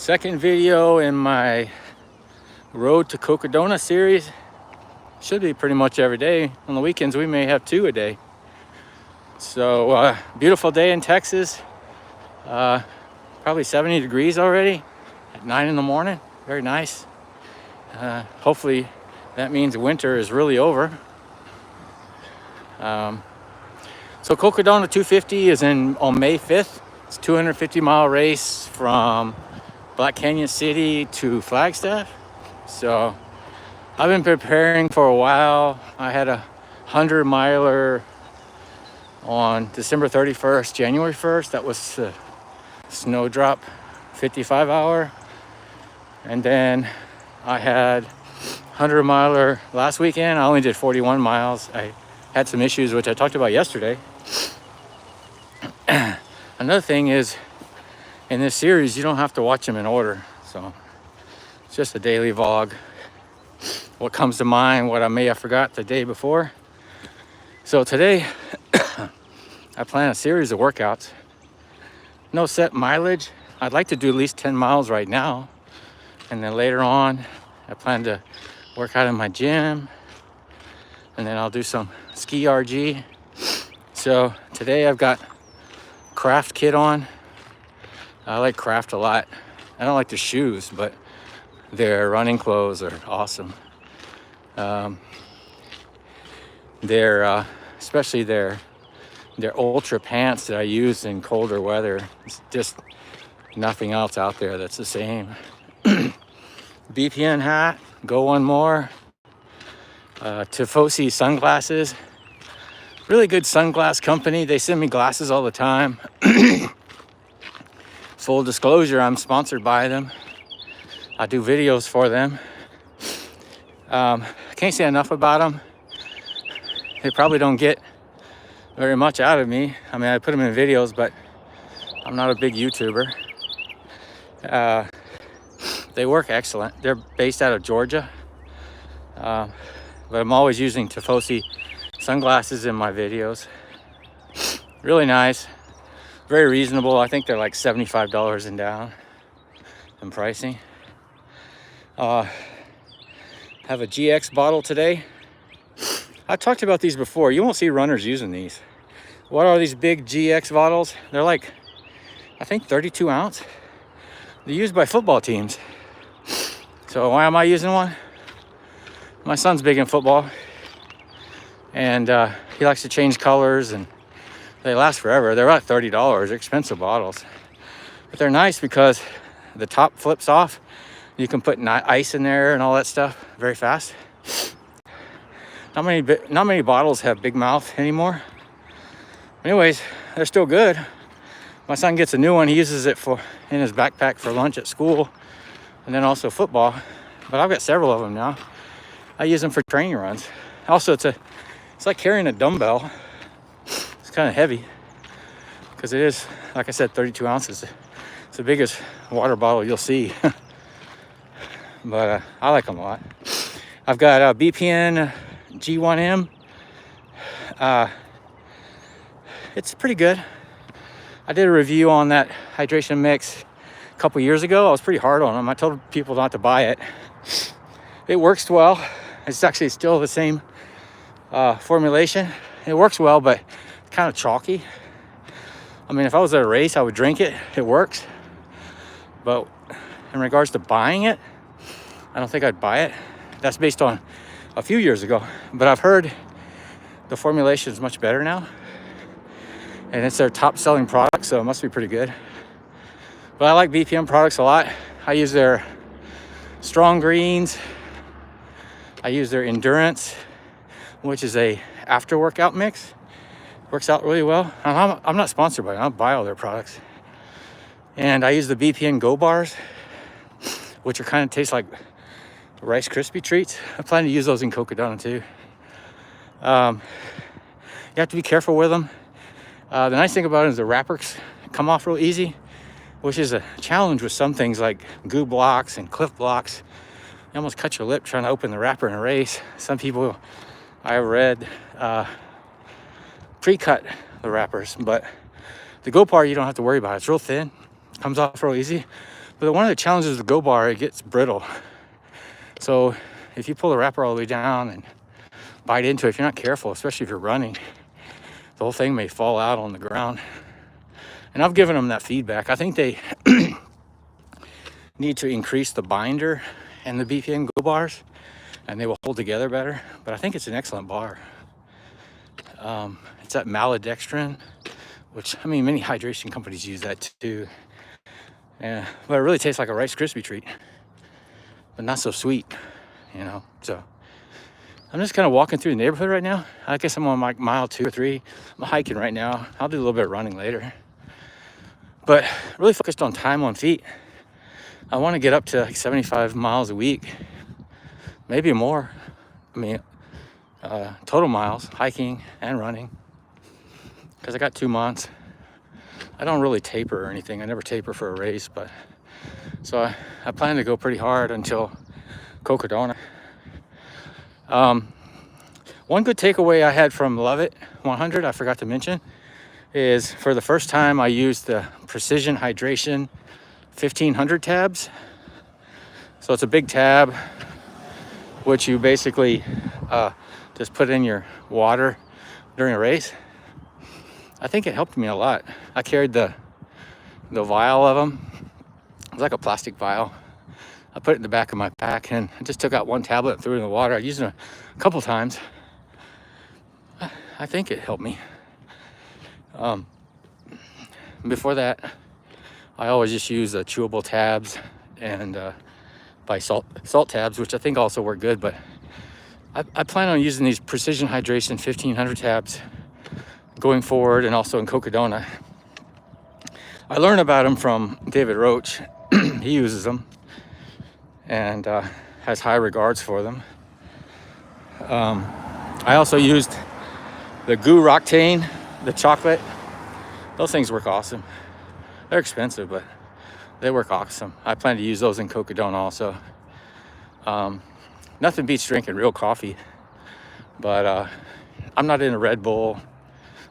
Second video in my Road to Cocodona series. Should be pretty much every day. On the weekends we may have 2 a day. So beautiful day in Texas. Probably 70 degrees already at 9 in the morning. Very nice. Hopefully that means winter is really over. So Cocodona 250 is on May 5th. It's a 250-mile race from Black Canyon City to Flagstaff. So I've been preparing for a while. I had a 100-miler on December 31st, January 1st. That was the snowdrop 55-hour. And then I had 100-miler last weekend. I only did 41 miles. I had some issues, which I talked about yesterday. Another thing is, in this series, you don't have to watch them in order. So it's just a daily vlog. What comes to mind, what I may have forgot the day before. So today, I plan a series of workouts. No set mileage. I'd like to do at least 10 miles right now. And then later on, I plan to work out in my gym. And then I'll do some ski RG. So today I've got Craft kit on. I like Craft a lot. I don't like the shoes, but their running clothes are awesome. Especially their ultra pants that I use in colder weather. It's just nothing else out there that's the same. BPN hat, go one more. Tifosi sunglasses. Really good sunglass company. They send me glasses all the time. Full disclosure, I'm sponsored by them. I do videos for them. I can't say enough about them. They probably don't get very much out of me. I mean, I put them in videos, but I'm not a big YouTuber. They work excellent. They're based out of Georgia. But I'm always using Tifosi sunglasses in my videos. Really nice. Very reasonable. I think they're like $75 and down in pricing. Have a GX bottle today. I've talked about these before. You won't see runners using these. What are these big GX bottles? They're like, I think 32 ounce. They're used by football teams. So why am I using one? My son's big in football. And he likes to change colors, and they last forever. They're about $30. They're expensive bottles. But they're nice because the top flips off. You can put ice in there and all that stuff very fast. Not many bottles have big mouth anymore. Anyways, they're still good. My son gets a new one. He uses it in his backpack for lunch at school, and then also football. But I've got several of them now. I use them for training runs. Also, it's like carrying a dumbbell. It's kind of heavy because it is, like I said, 32 ounces. It's the biggest water bottle you'll see. But I like them a lot. I've got a BPN G1M. It's pretty good. I did a review on that hydration mix a couple years ago. I was pretty hard on them. I told people not to buy it. It works well. It's actually still the same formulation. It works well, but it's kind of chalky. I mean, if I was at a race, I would drink it. It works. But in regards to buying it, I don't think I'd buy it. That's based on a few years ago. But I've heard the formulation is much better now. And it's their top selling product, so it must be pretty good. But I like BPM products a lot. I use their Strong Greens. I use their Endurance, which is a after workout mix. Works out really well. I'm not sponsored by them. I don't buy all their products. And I use the BPN Go bars, which are kind of taste like Rice Krispie treats. I plan to use those in Cocodona too. You have to be careful with them. The nice thing about it is the wrappers come off real easy, which is a challenge with some things like goo blocks and cliff blocks. You almost cut your lip trying to open the wrapper in a race. Some people, I read, pre-cut the wrappers, but the Go bar you don't have to worry about. It's real thin, comes off real easy. But one of the challenges of the Go bar, it gets brittle. So if you pull the wrapper all the way down and bite into it, if you're not careful, especially if you're running, the whole thing may fall out on the ground. And I've given them that feedback. I think they need to increase the binder and the BPM Go bars, and they will hold together better. But I think it's an excellent bar. It's that maltodextrin, which, I mean, many hydration companies use that too. Yeah, but it really tastes like a Rice Krispie treat, but not so sweet, you know. So I'm just kind of walking through the neighborhood right now. I guess I'm on like mile 2 or 3. I'm hiking right now. I'll do a little bit of running later, but really focused on time on feet. I want to get up to like 75 miles a week, maybe more. I mean, total miles, hiking and running, because I got 2 months. I don't really taper or anything. I never taper for a race, but so I plan to go pretty hard until Cocodona. One good takeaway I had from Love It 100, I forgot to mention, is for the first time I used the Precision Hydration 1500 tabs. So it's a big tab, which you basically just put in your water during a race. I think it helped me a lot. I carried the vial of them. It was like a plastic vial. I put it in the back of my pack, and I just took out one tablet and threw it in the water. I used it a couple times. I think it helped me. Before that, I always just use the chewable tabs and by salt tabs, which I think also work good. But I plan on using these Precision Hydration 1500 tabs going forward, and also in Cocodona. I learned about them from David Roach. He uses them and has high regards for them. I also used the Goo Roctane, the chocolate. Those things work awesome. They're expensive, but they work awesome. I plan to use those in Cocodona also. Nothing beats drinking real coffee, but I'm not into Red Bull.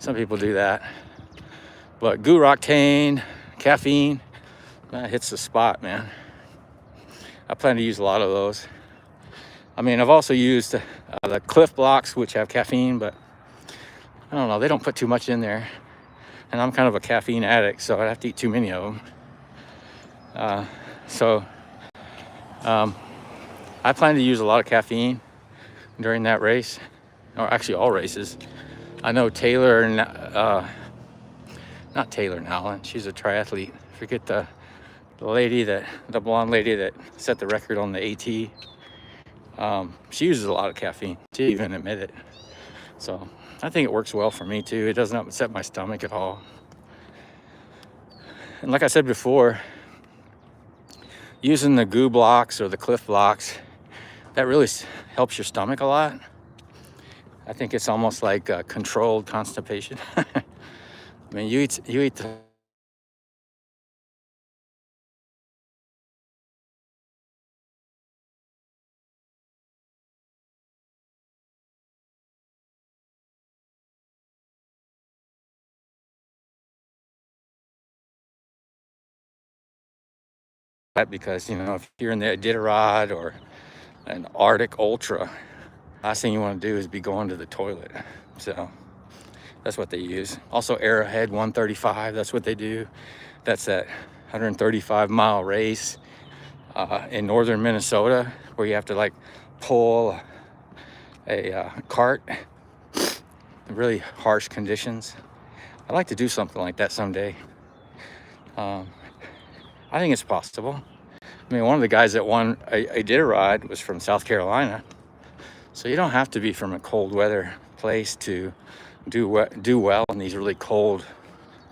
Some people do that. But Goo Roctane, caffeine, that hits the spot, man. I plan to use a lot of those. I mean, I've also used the Cliff Blocks, which have caffeine, but I don't know, they don't put too much in there. And I'm kind of a caffeine addict, so I'd have to eat too many of them. I plan to use a lot of caffeine during that race, or actually all races. I know Taylor, not Taylor Nowlin, she's a triathlete. Forget the blonde lady that set the record on the AT. She uses a lot of caffeine. She even admitted it. So I think it works well for me too. It doesn't upset my stomach at all. And like I said before, using the Goo blocks or the Cliff blocks, that really helps your stomach a lot. I think it's almost like controlled constipation. I mean, you eat the because, you know, if you're in the Iditarod or an Arctic Ultra, last thing you want to do is be going to the toilet. So that's what they use. Also Arrowhead 135, that's what they do. That's that 135-mile race in northern Minnesota, where you have to like pull a cart in really harsh conditions. I'd like to do something like that someday. I think it's possible. I mean, one of the guys that won a Iditarod was from South Carolina. So you don't have to be from a cold weather place to do well in these really cold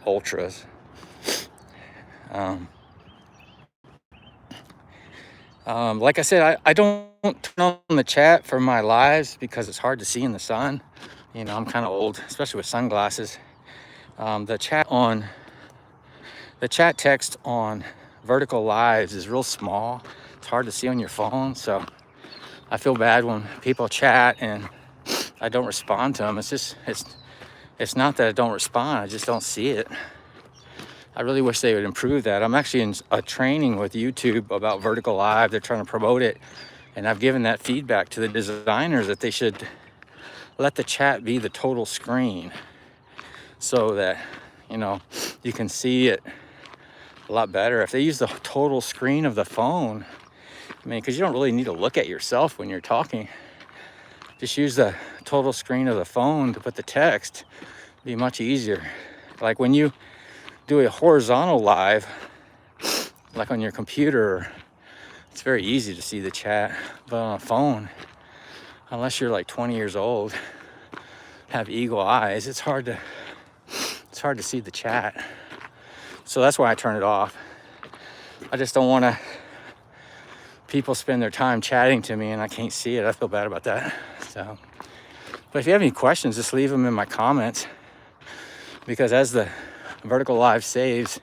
ultras. Like I said, I don't turn on the chat for my lives because it's hard to see in the sun. You know, I'm kind of old, especially with sunglasses. The chat text on vertical lives is real small. It's hard to see on your phone, so I feel bad when people chat and I don't respond to them. It's not that I don't respond, I just don't see it. I really wish they would improve that. I'm actually in a training with YouTube about vertical live. They're trying to promote it. And I've given that feedback to the designers that they should let the chat be the total screen so that, you know, you can see it a lot better. If they use the total screen of the phone, I mean, because you don't really need to look at yourself when you're talking. Just use the total screen of the phone to put the text. It'd be much easier. Like when you do a horizontal live, like on your computer, it's very easy to see the chat. But on a phone, unless you're like 20 years old, have eagle eyes, it's hard to see the chat. So that's why I turn it off. I just don't want to people spend their time chatting to me and I can't see it. I feel bad about that. So, but if you have any questions, just leave them in my comments, because as the vertical live saves,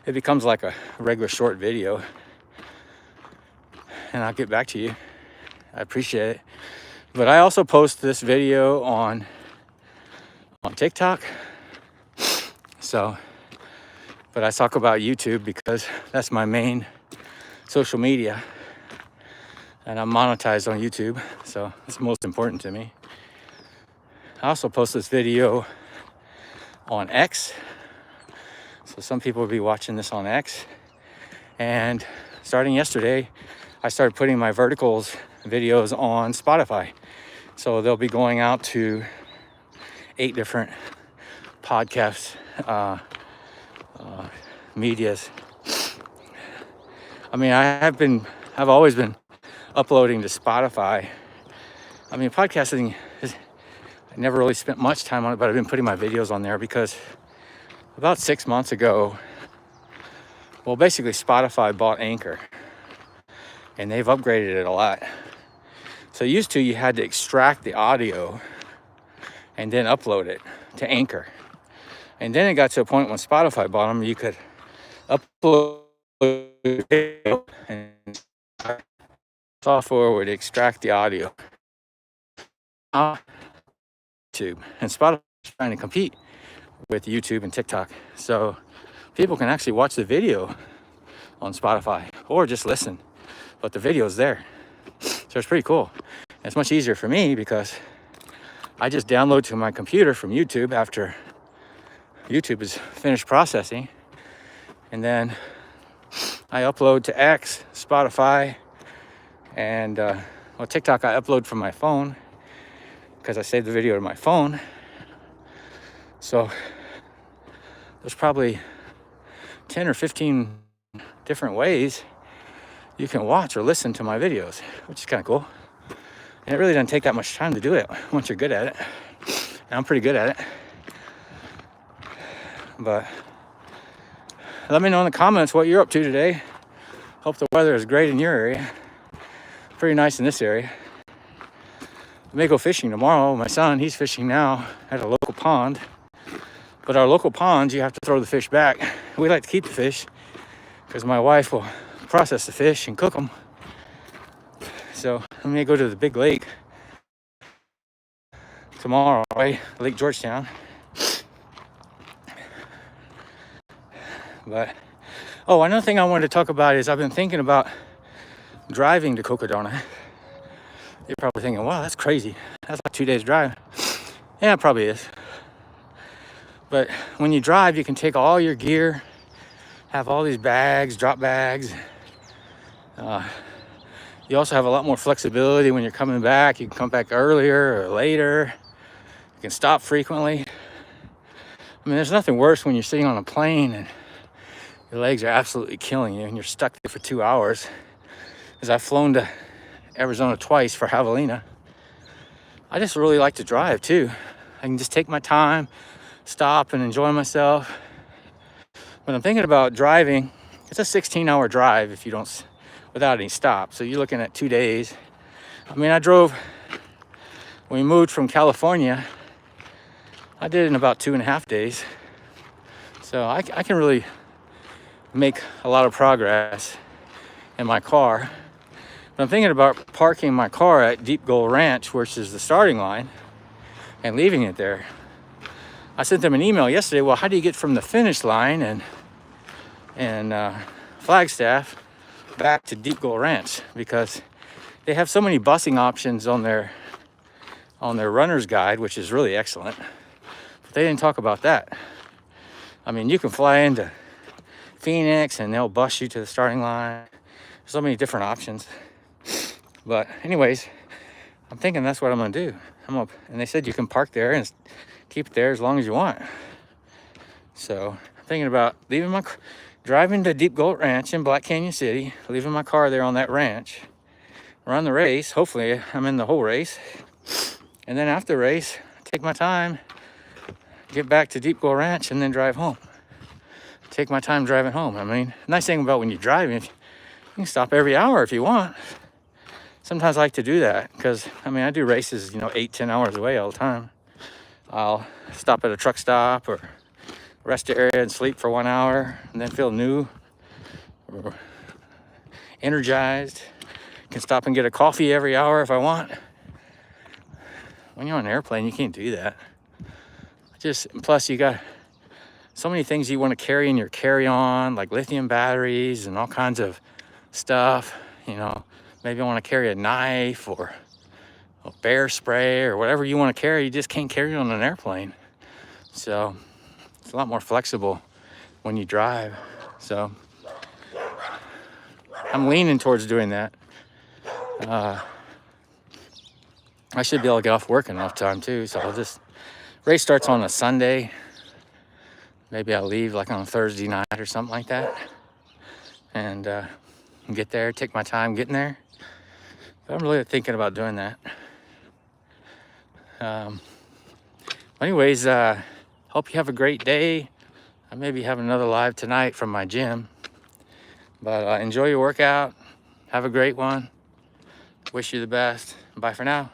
it becomes like a regular short video, and I'll get back to you. I appreciate it. But I also post this video on TikTok. So, but I talk about YouTube because that's my main social media, and I'm monetized on YouTube, so it's most important to me. I also post this video on X, so some people will be watching this on X. And starting yesterday, I started putting my verticals videos on Spotify, so they'll be going out to 8 different podcasts, medias. I mean, I've always been uploading to Spotify. I mean, podcasting I never really spent much time on it, but I've been putting my videos on there because about 6 months ago, well, basically Spotify bought Anchor, and they've upgraded it a lot. So used to, you had to extract the audio and then upload it to Anchor. And then it got to a point when Spotify bought them, you could upload video and software would extract the audio. YouTube and Spotify is trying to compete with YouTube and TikTok, so people can actually watch the video on Spotify or just listen, but the video is there. So it's pretty cool. And it's much easier for me because I just download to my computer from YouTube after YouTube is finished processing, and then I upload to X, Spotify, and TikTok I upload from my phone because I saved the video to my phone. So there's probably 10 or 15 different ways you can watch or listen to my videos, which is kind of cool. And it really doesn't take that much time to do it once you're good at it. And I'm pretty good at it. But let me know in the comments what you're up to today. Hope the weather is great in your area. Pretty nice in this area. I may go fishing tomorrow. My son, he's fishing now at a local pond. But our local ponds, you have to throw the fish back. We like to keep the fish because my wife will process the fish and cook them. So I may go to the big lake tomorrow, right? Lake Georgetown. But, oh, another thing I wanted to talk about is I've been thinking about driving to Cocodona. You're probably thinking, wow, that's crazy. That's like 2 days drive. Yeah, it probably is. But when you drive, you can take all your gear, have all these bags, drop bags. You also have a lot more flexibility when you're coming back. You can come back earlier or later. You can stop frequently. I mean, there's nothing worse when you're sitting on a plane and your legs are absolutely killing you and you're stuck there for 2 hours. Because I've flown to Arizona twice for javelina. I just really like to drive too. I can just take my time, stop and enjoy myself. But I'm thinking about driving. It's a 16-hour drive if you don't, without any stops. So you're looking at 2 days. I mean, I drove, when we moved from California, I did it in about 2.5 days. So I can really make a lot of progress in my car. But I'm thinking about parking my car at Deep Gold Ranch, which is the starting line, and leaving it there. I sent them an email yesterday. Well, how do you get from the finish line and and Flagstaff back to Deep Gold Ranch, because they have so many busing options on their runner's guide, which is really excellent. But they didn't talk about that. I mean, you can fly into Phoenix and they'll bus you to the starting line. So many different options. But anyways, I'm thinking that's what I'm gonna do. And they said you can park there and keep it there as long as you want. So I'm thinking about driving to Deep Gold Ranch in Black Canyon City, leaving my car there on that ranch, run the race. Hopefully I'm in the whole race. And then after the race, take my time, get back to Deep Gold Ranch, and then drive home. Take my time driving home. I mean, nice thing about when you're driving, you can stop every hour if you want. Sometimes I like to do that because, I mean, I do races, 8-10 hours away all the time. I'll stop at a truck stop or rest area and sleep for 1 hour and then feel new or energized. Can stop and get a coffee every hour if I want. When you're on an airplane, you can't do that. Plus you got so many things you want to carry in your carry-on, like lithium batteries and all kinds of stuff. Maybe I want to carry a knife or a bear spray or whatever you want to carry. You just can't carry it on an airplane. So it's a lot more flexible when you drive. So I'm leaning towards doing that. I should be able to get off work in enough time too. So race starts on a Sunday. Maybe I'll leave like on a Thursday night or something like that. And get there, take my time getting there. But I'm really thinking about doing that. Anyways, hope you have a great day. I maybe have another live tonight from my gym. But enjoy your workout. Have a great one. Wish you the best. Bye for now.